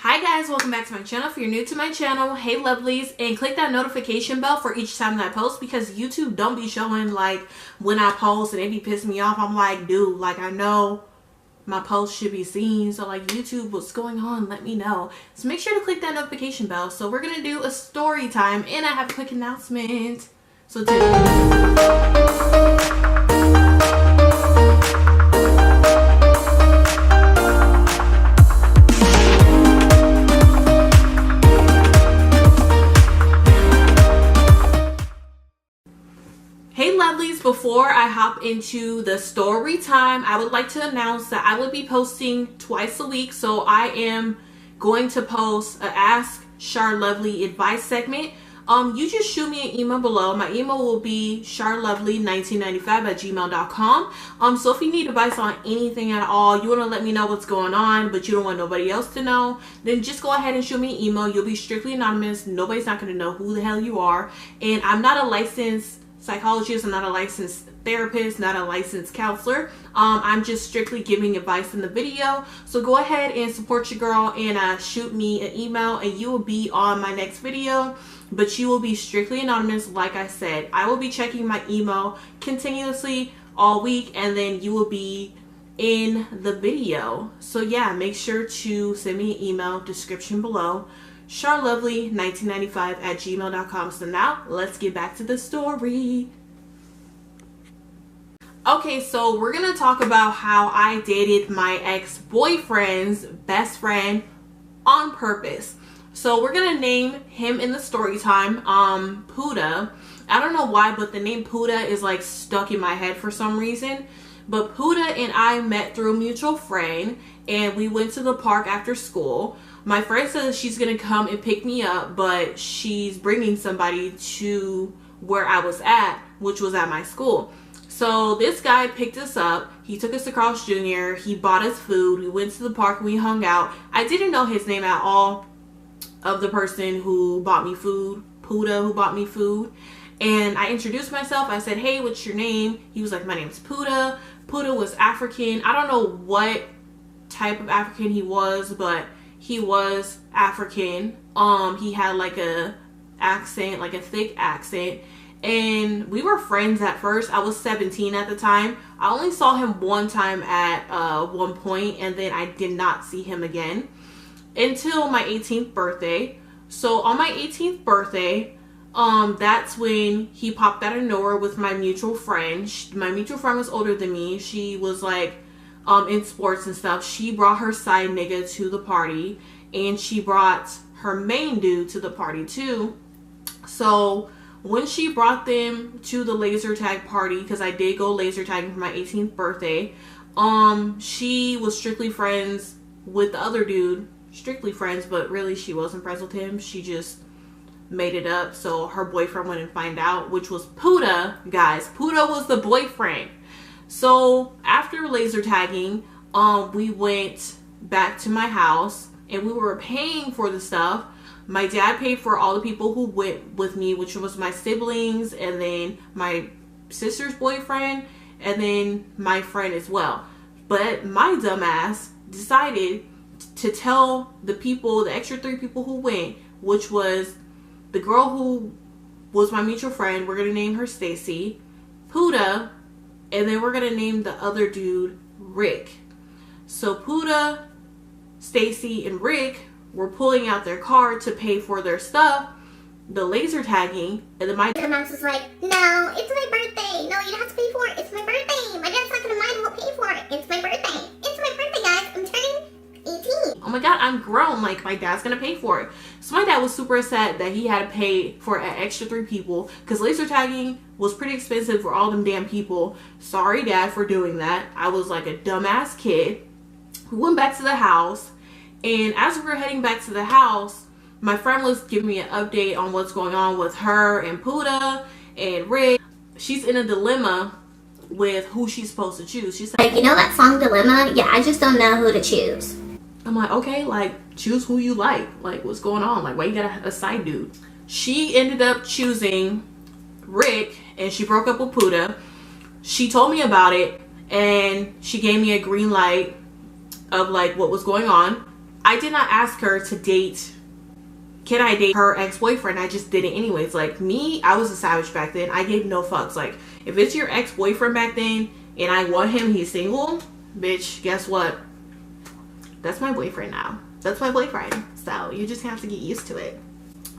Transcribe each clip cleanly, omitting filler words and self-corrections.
Hi guys, welcome back to my channel. If you're new to my channel, hey lovelies, and click that notification bell for each time that I post, because YouTube don't be showing like when I post and it be pissing me off. I'm like, dude, like I know my post should be seen, so like YouTube, what's going on? Let me know. So make sure to click that notification bell. So we're gonna do a story time, and I have a quick announcement. So hey lovelies, before I hop into the story time, I would like to announce that I will be posting twice a week. So I am going to post a Ask Char Lovely advice segment. You just shoot me an email below. My email will be charlovely1995@gmail.com. So if you need advice on anything at all, you want to let me know what's going on, but you don't want nobody else to know, then just go ahead and shoot me an email. You'll be strictly anonymous. Nobody's not going to know who the hell you are. And I'm not a licensed psychologist, I'm not a licensed therapist, not a licensed counselor. I'm just strictly giving advice in the video. So go ahead and support your girl and shoot me an email, and you will be on my next video, but you will be strictly anonymous. Like I said, I will be checking my email continuously all week, and then you will be in the video. So yeah, make sure to send me an email, description below, charlovely1995@gmail.com. So now let's get back to the story. Okay, so we're gonna talk about how I dated my ex-boyfriend's best friend on purpose. So we're gonna name him in the story time Puda. I don't know why, but the name Puda is like stuck in my head for some reason. But Puda and I met through a mutual friend, and we went to the park after school. My friend says she's gonna come and pick me up, but she's bringing somebody to where I was at, which was at my school. So this guy picked us up. He took us to Carl's Jr. He bought us food. We went to the park and we hung out. I didn't know his name at all, of the person who bought me food, Puda, who bought me food. And I introduced myself. I said, hey, what's your name? He was like, my name's Puda. Puda was African. I don't know what type of African he was, but he was African. He had like a accent, like a thick accent. And we were friends at first. I was 17 at the time. I only saw him one time at one point, and then I did not see him again until my 18th birthday. So on my 18th birthday, that's when he popped out of nowhere with my mutual friend. My mutual friend was older than me. She was like in sports and stuff. She brought her side nigga to the party, and she brought her main dude to the party too. So when she brought them to the laser tag party, because I did go laser tagging for my 18th birthday, she was strictly friends with the other dude. Strictly friends, but really she wasn't friends with him. She just made it up so her boyfriend wouldn't find out, which was Puda, guys. Puda was the boyfriend. So after laser tagging, we went back to my house, and we were paying for the stuff. My dad paid for all the people who went with me, which was my siblings, and then my sister's boyfriend, and then my friend as well. But my dumbass decided to tell the people, the extra 3 people who went, which was the girl who was my mutual friend, we're going to name her Stacy, Puda, and then we're going to name the other dude Rick. So Puda, Stacy, and Rick were pulling out their card to pay for their stuff, the laser tagging, and then my dumbass was like, no, it's my birthday. No, you don't have to pay for it. It's my birthday. My dad's not going to mind. We'll pay for it. It's my birthday. It's my birthday, guys. I'm turning 18. Oh my god, I'm grown. Like, my dad's gonna pay for it. So my dad was super upset that he had to pay for an extra 3 people, because laser tagging was pretty expensive for all them damn people. Sorry, Dad, for doing that. I was like a dumbass kid. We went back to the house, and as we were heading back to the house, my friend was giving me an update on what's going on with her and Puda and Rick. She's in a dilemma with who she's supposed to choose. She's like, you know that song Dilemma? Yeah, I just don't know who to choose. I'm like, okay, like, choose who you like. Like, what's going on? Like, why you got a side dude? She ended up choosing Rick, and she broke up with Puda. She told me about it, and she gave me a green light of, like, what was going on. I did not ask her to date. Can I date her ex-boyfriend? I just did it anyways. Like me, I was a savage back then. I gave no fucks. Like if it's your ex-boyfriend back then and I want him, he's single, bitch, guess what? That's my boyfriend now. That's my boyfriend. So you just have to get used to it.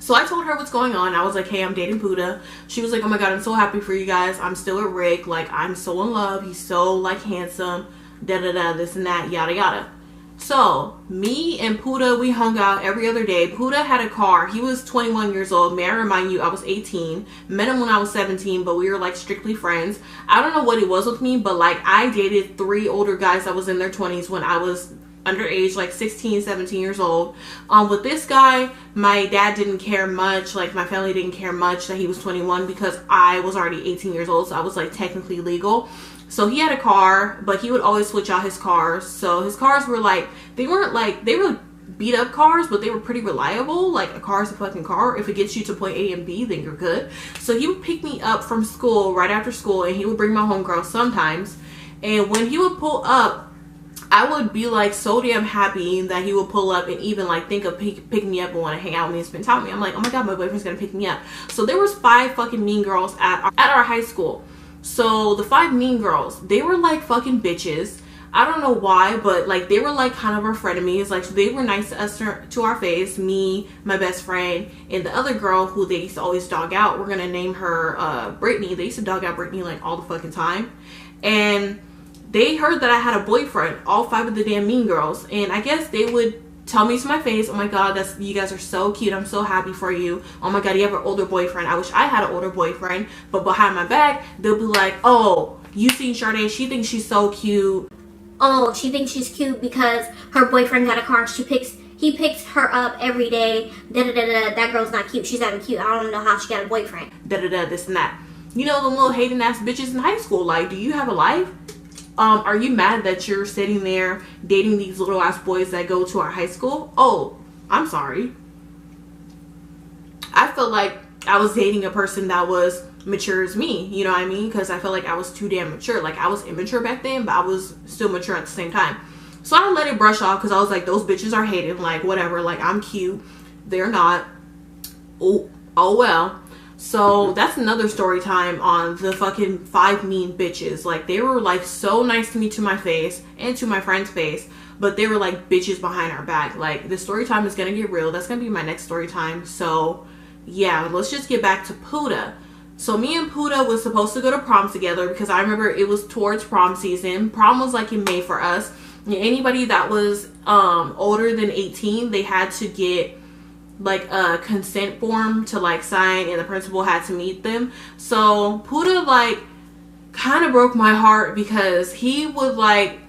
So I told her what's going on. I was like, hey, I'm dating Puda. She was like, oh my god, I'm so happy for you guys. I'm still with Rick. Like, I'm so in love. He's so, like, handsome. Da-da-da, this and that, yada yada. So me and Puda, we hung out every other day. Puda had a car. He was 21 years old. May I remind you, I was 18. Met him when I was 17, but we were like strictly friends. I don't know what it was with me, but like I dated 3 older guys that was in their 20s when I was underage, like 16, 17 years old. With this guy, my dad didn't care much, like my family didn't care much that he was 21 because I was already 18 years old, so I was like technically legal. So he had a car, but he would always switch out his cars. So his cars were like, they were beat up cars, but they were pretty reliable. Like a car is a fucking car. If it gets you to point A and B, then you're good. So he would pick me up from school right after school, and he would bring my homegirl sometimes. And when he would pull up, I would be like so damn happy that he would pull up and even like think of picking me up and want to hang out with me and spend time with me. I'm like, oh my god, my boyfriend's gonna pick me up. So there was 5 fucking mean girls at our high school. So the 5 mean girls, they were like fucking bitches. I don't know why, but like they were like kind of our frenemies. Like they were nice to us, to our face, me, my best friend, and the other girl who they used to always dog out. We're gonna name her Brittany. They used to dog out Brittany like all the fucking time. And they heard that I had a boyfriend, all 5 of the damn mean girls, and I guess they would tell me to my face, oh my god, you guys are so cute, I'm so happy for you. Oh my god, you have an older boyfriend. I wish I had an older boyfriend. But behind my back, they'll be like, oh, you seen Sade? She thinks she's so cute. Oh, she thinks she's cute because her boyfriend got a car. He picks her up every day. Da-da-da-da. That girl's not cute. She's not even cute. I don't know how she got a boyfriend. Da-da-da, this and that. You know, the little hating ass bitches in high school. Like, do you have a life? Are you mad that you're sitting there dating these little ass boys that go to our high school? Oh, I'm sorry. I felt like I was dating a person that was mature as me, you know what I mean? Because I felt like I was too damn mature. Like I was immature back then, but I was still mature at the same time. So I let it brush off because I was like, those bitches are hated. Like whatever, like I'm cute. They're not. Oh well. So that's another story time on the fucking 5 mean bitches. Like they were like so nice to me to my face and to my friend's face, but they were like bitches behind our back. Like the story time is gonna get real. That's gonna be my next story time. So yeah, let's just get back to Puda. So me and Puda was supposed to go to prom together because I remember it was towards prom season. Prom was like in May for us. And anybody that was older than 18, they had to get like a consent form to like sign, and the principal had to meet them. So Puda like kind of broke my heart because he would like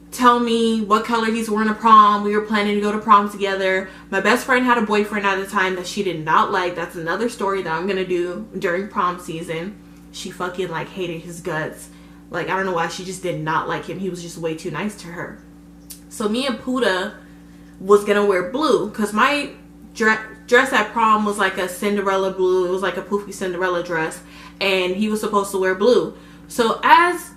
tell me what color he's wearing to prom. We were planning to go to prom together. My best friend had a boyfriend at the time that she did not like. That's another story that I'm gonna do during prom season. She fucking like hated his guts. Like I don't know why, she just did not like him. He was just way too nice to her. So me and Puda was gonna wear blue because my dress at prom was like a Cinderella blue. It was like a poofy Cinderella dress, and he was supposed to wear blue. So as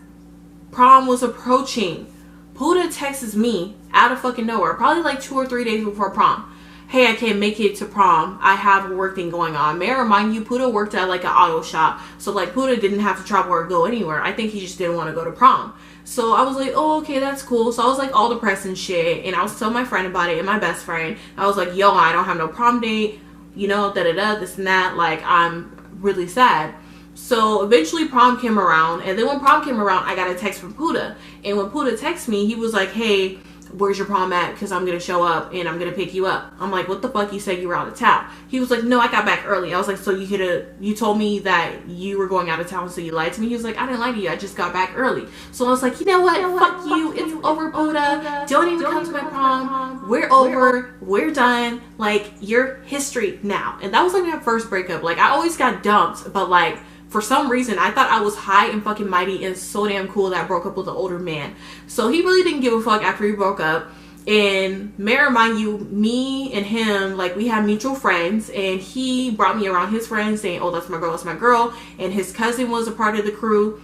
prom was approaching, Puda texts me out of fucking nowhere, probably like 2 or 3 days before prom. Hey, I can't make it to prom. I have a work thing going on. May I remind you, Puda worked at like an auto shop. So like Puda didn't have to travel or go anywhere. I think he just didn't want to go to prom. So I was like, oh, okay, that's cool. So I was like all depressed and shit. And I was telling my friend about it and my best friend. I was like, yo, I don't have no prom date. You know, da-da-da, this and that. Like, I'm really sad. So eventually prom came around. And then when prom came around, I got a text from Puda. And when Puda texted me, he was like, hey, where's your prom at? Because I'm going to show up and I'm going to pick you up. I'm like, what the fuck? You said you were out of town. He was like, no, I got back early. I was like, so you told me that you were going out of town, so you lied to me? He was like, I didn't lie to you. I just got back early. So I was like, you know what? Fuck you. It's over, Puda. Don't even come to my prom. We're over. We're done. Like, you're history now. And that was like my first breakup. Like, I always got dumped, but like, for some reason, I thought I was high and fucking mighty and so damn cool that I broke up with an older man. So he really didn't give a fuck after we broke up. And may I remind you, me and him, like we have mutual friends, and he brought me around his friends saying, oh, that's my girl, that's my girl. And his cousin was a part of the crew.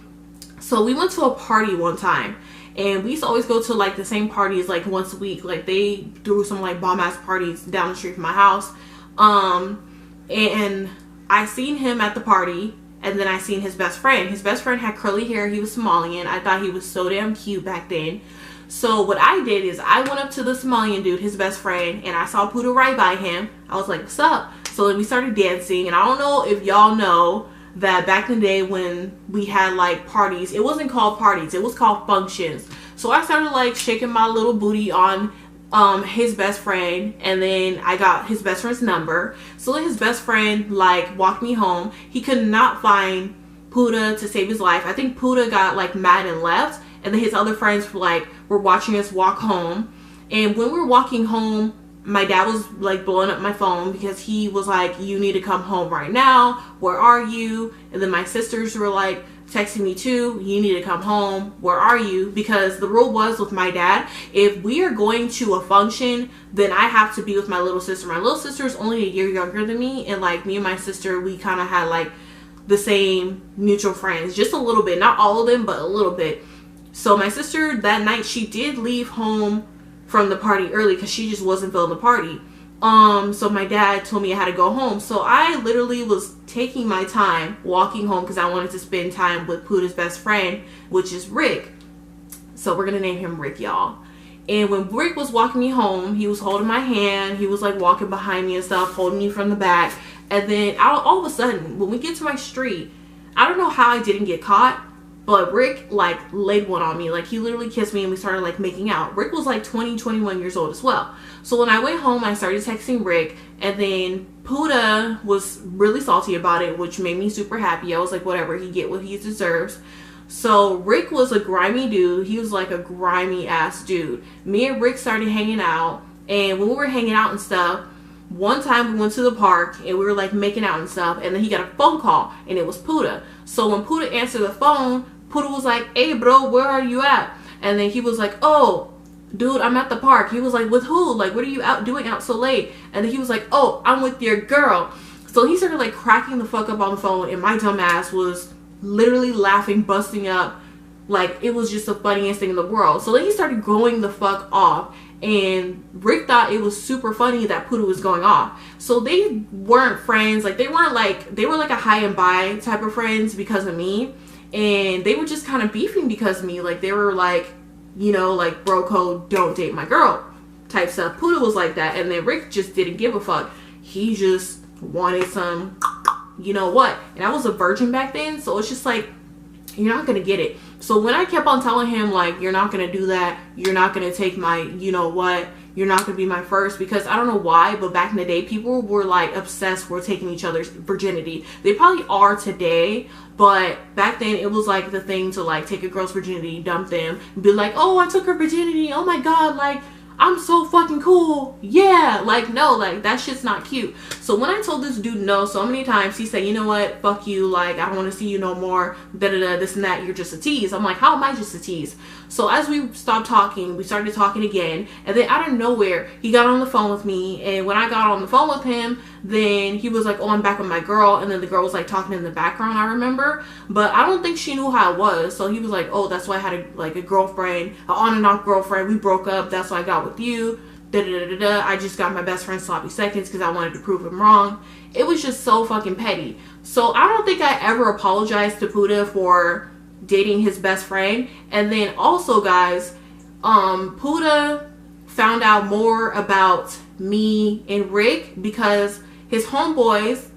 So we went to a party one time, and we used to always go to like the same parties like once a week. Like they threw some like bomb ass parties down the street from my house. And I seen him at the party, and then I seen his best friend. His best friend had curly hair. He was Somalian. I thought he was so damn cute back then. So what I did is I went up to the Somalian dude, his best friend, and I saw Puda right by him. I was like, what's up? So then we started dancing, and I don't know if y'all know that back in the day when we had like parties, it wasn't called parties, it was called functions. So I started like shaking my little booty on his best friend, and then I got his best friend's number. So then his best friend like walked me home. He could not find Puda to save his life. I think Puda got like mad and left, and then his other friends were watching us walk home. And when we were walking home, my dad was like blowing up my phone because he was like, you need to come home right now, where are you? And then my sisters were like texting me too, you need to come home, where are you? Because the rule was with my dad, if we are going to a function, then I have to be with my little sister. My little sister is only a year younger than me, and like me and my sister, we kind of had like the same mutual friends, just a little bit, not all of them, but a little bit. So my sister that night, she did leave home from the party early because she just wasn't feeling the party. So my dad told me I had to go home. So I literally was taking my time walking home because I wanted to spend time with Puda's best friend, which is Rick. So we're gonna name him Rick, y'all. And when Rick was walking me home, he was holding my hand. He was like walking behind me and stuff, holding me from the back. And then all of a sudden, when we get to my street, I don't know how I didn't get caught, but Rick like laid one on me. Like he literally kissed me and we started like making out. Rick was like 20, 21 years old as well. So when I went home, I started texting Rick, and then Puda was really salty about it, which made me super happy. I was like, whatever, he get what he deserves. So Rick was a grimy dude. He was like a grimy ass dude. Me and Rick started hanging out, and when we were hanging out and stuff, one time we went to the park and we were like making out and stuff, and then he got a phone call and it was Puda. So when Puda answered the phone, Puda was like, hey bro, where are you at? And then he was like, oh dude, I'm at the park. He was like, with who? Like, what are you out doing out so late? And then he was like, oh, I'm with your girl. So he started like cracking the fuck up on the phone, and my dumb ass was literally laughing, busting up. Like, it was just the funniest thing in the world. So then he started going the fuck off, and Rick thought it was super funny that Puda was going off. So they weren't friends. Like, they were like a high and by type of friends because of me. And they were just kind of beefing because of me. Like, they were like, you know, like, bro code, don't date my girl type stuff. Puda was like that. And then Rick just didn't give a fuck. He just wanted some, you know what. And I was a virgin back then. So it's just like, you're not going to get it. So when I kept on telling him, like, you're not going to do that, you're not going to take my, you know what, you're not going to be my first, because I don't know why, but back in the day, people were, like, obsessed with taking each other's virginity. They probably are today, but back then, it was, like, the thing to, like, take a girl's virginity, dump them, be like, oh, I took her virginity, oh my god, like, I'm so fucking cool. Yeah, like, no, like, that shit's not cute. So when I told this dude no so many times, he said, you know what, fuck you, like, I don't want to see you no more, da-da-da, this and that, you're just a tease. I'm like, how am I just a tease? So as we stopped talking, we started talking again, and then out of nowhere, he got on the phone with me, and when I got on the phone with him, then he was like, oh, I'm back with my girl, and then the girl was like talking in the background, I remember, but I don't think she knew how I was. So he was like, oh, that's why I had a girlfriend, an on and off girlfriend, we broke up, that's why I got with you, da-da-da-da-da. I just got my best friend sloppy seconds because I wanted to prove him wrong. It was just so fucking petty. So I don't think I ever apologized to Puda for dating his best friend. And then also, guys, Puda found out more about me and Rick because his homeboys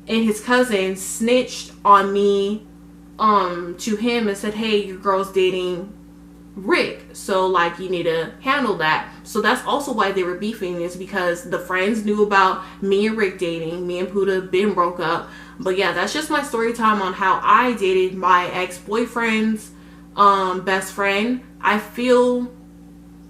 and his cousins snitched on me to him and said, hey, your girl's dating Rick, so like you need to handle that. So that's also why they were beefing, is because the friends knew about me and Rick dating. Me and Puda been broke up. But yeah, that's just my story time on how I dated my ex-boyfriend's best friend. I feel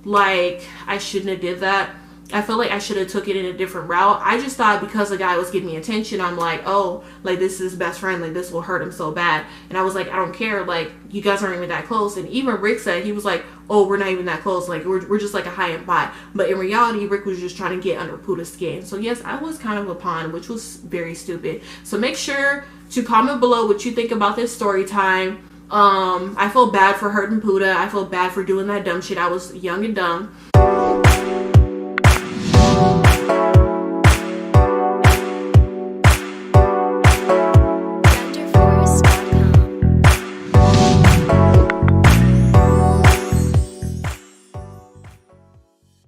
like I shouldn't have did that. I feel like I should have took it in a different route. I just thought because the guy was giving me attention, I'm like, oh, like, this is his best friend, like, this will hurt him so bad. And I was like, I don't care, like, you guys aren't even that close. And even Rick said, he was like, oh, we're not even that close, like, we're just like a high and by. But in reality, Rick was just trying to get under Puda's skin. So yes, I was kind of a pawn, which was very stupid. So make sure to comment below what you think about this story time. I feel bad for hurting Puda. I feel bad for doing that dumb shit. I was young and dumb.